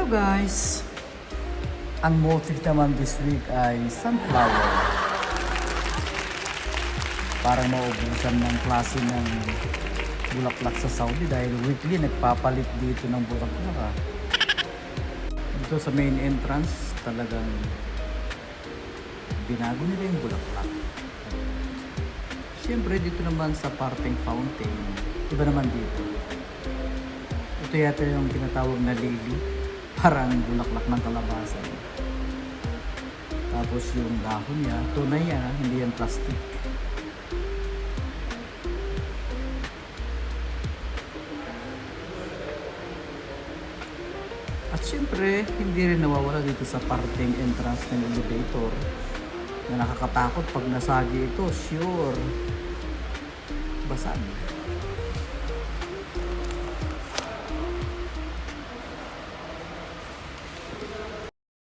guys! Ang motif naman this week ay sunflower. Parang maubusan ng klase ng bulaklak sa Saudi dahil weekly nagpapalit dito ng bulaklak. Dito sa main entrance talagang binago nila yung bulaklak. Siyempre dito naman sa parteng fountain, iba naman dito. Ito yata yung tinatawag na lily, parang bulaklak ng kalabasa. Tapos yung dahon niya, tunay yan, hindi yan plastic. At syempre, hindi rin nawawala dito sa parteng entrance ng elevator na nakakatakot pag nasagi ito, sure, basag.